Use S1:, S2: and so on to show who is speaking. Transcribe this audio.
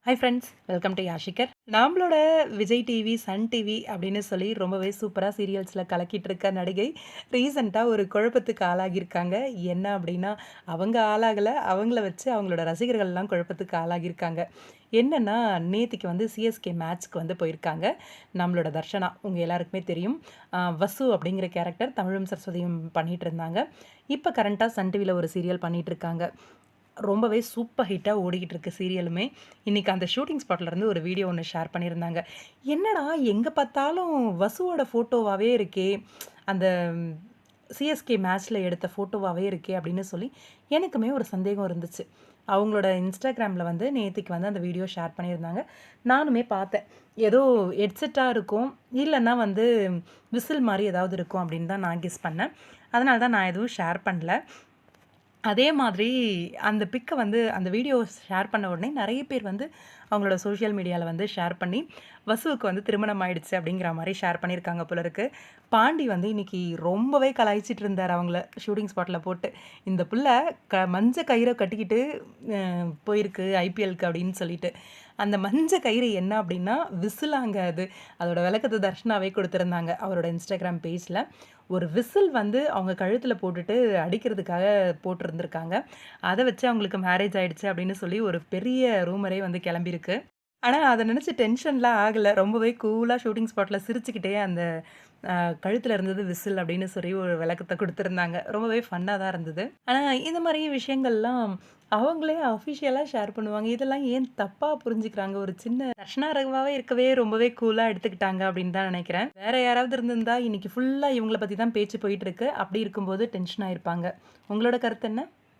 S1: High friends, welcome to யாஷிகர். நம்மளோட Vijay TV, Sun TV அப்படின்னு சொல்லி ரொம்பவே சூப்பராக சீரியல்ஸில் கலக்கிட்டு இருக்க நடிகை ரீசெண்டாக ஒரு குழப்பத்துக்கு ஆளாகியிருக்காங்க. என்ன அப்படின்னா, அவங்க ஆளாகலை, அவங்கள வச்சு அவங்களோட ரசிகர்கள்லாம் குழப்பத்துக்கு ஆளாகியிருக்காங்க. என்னென்னா, நேத்திக்கு வந்து சிஎஸ்கே மேட்ச்க்கு வந்து போயிருக்காங்க. நம்மளோட தர்ஷனா, உங்கள் எல்லாருக்குமே தெரியும். வசு அப்படிங்கிற கேரக்டர் தமிழும் சரஸ்வதியும் பண்ணிகிட்டு இருந்தாங்க. இப்போ கரண்ட்டாக சன் டிவியில் ஒரு சீரியல் பண்ணிகிட்டு இருக்காங்க. ரொம்பவே சூப்பர் ஹிட்டாக ஓடிக்கிட்டு இருக்கு சீரியலுமே. இன்றைக்கி அந்த ஷூட்டிங் ஸ்பாட்லேருந்து ஒரு வீடியோ ஒன்று ஷேர் பண்ணியிருந்தாங்க. என்னடா எங்கே பார்த்தாலும் வசுவோட ஃபோட்டோவாகவே இருக்கே, அந்த சிஎஸ்கே மேட்ச்சில் எடுத்த ஃபோட்டோவாகவே இருக்கே அப்படின்னு சொல்லி எனக்குமே ஒரு சந்தேகம் இருந்துச்சு. அவங்களோட இன்ஸ்டாகிராமில் வந்து நேத்திக்கு வந்து அந்த வீடியோ ஷேர் பண்ணியிருந்தாங்க. நானுமே பார்த்தேன். ஏதோ ஹெட்செட்டாக இருக்கும், இல்லைன்னா வந்து விசில் மாதிரி ஏதாவது இருக்கும் அப்படின்னு தான் நான் கெஸ் பண்ணேன். அதனால தான் நான் எதுவும் ஷேர் பண்ணல. அதே மாதிரி அந்த பிக்க வந்து அந்த வீடியோ ஷேர் பண்ண உடனே நிறைய பேர் வந்து அவங்களோட சோஷியல் மீடியாவில் வந்து ஷேர் பண்ணி வசுவுக்கு வந்து திருமணம் ஆயிடுச்சு அப்படிங்கிற மாதிரி ஷேர் பண்ணியிருக்காங்க போல இருக்கு. பாண்டி வந்து இன்னைக்கு ரொம்பவே கலாய்ச்சிட்டு இருந்தார் அவங்கள ஷூட்டிங் ஸ்பாட்டில் போட்டு. இந்த புள்ள மஞ்ச கயிறை கட்டிக்கிட்டு போயிருக்கு ஐபிஎல்க்கு அப்படின்னு சொல்லிட்டு. அந்த மஞ்ச கயிறு என்ன அப்படின்னா விசிலாங்க அது. அதோட விளக்கத்தை தர்ஷனாவே கொடுத்துருந்தாங்க அவரோட இன்ஸ்டாகிராம் பேஜில். ஒரு விசில் வந்து அவங்க கழுத்தில் போட்டுட்டு அடிக்கிறதுக்காக போட்டிருந்துருக்காங்க. அதை வச்சு அவங்களுக்கு மேரேஜ் ஆயிடுச்சு அப்படின்னு சொல்லி ஒரு பெரிய ரூமரே வந்து கிளம்பியிருக்கு. ஆனா அத நினச்சு டென்ஷன்லாம் ஆகல. ரொம்பவே கூலா ஷூட்டிங் ஸ்பாட்ல சிரிச்சுக்கிட்டே அந்த கழுத்துல இருந்தது விசில் அப்படின்னு சொல்லி ஒரு விளக்கத்த குடுத்துருந்தாங்க. ரொம்பவே ஃபன்னா தான் இருந்தது. ஆனா இந்த மாரி விஷயங்கள்லாம் அவங்களே அஃபிஷியலா ஷேர் பண்ணுவாங்க. இதெல்லாம் ஏன் தப்பா புரிஞ்சுக்கிறாங்க? ஒரு சின்ன தர்ஷனா ரகுவாவே இருக்கவே ரொம்பவே கூலா எடுத்துக்கிட்டாங்க அப்படின்னு தான் நினைக்கிறேன். வேற யாராவது இருந்திருந்தா இன்னைக்கு ஃபுல்லா இவங்கள பத்தி தான் பேச்சு போயிட்டு இருக்கு. அப்படி இருக்கும்போது டென்ஷன் ஆயிருப்பாங்க. உங்களோட கருத்து என்ன?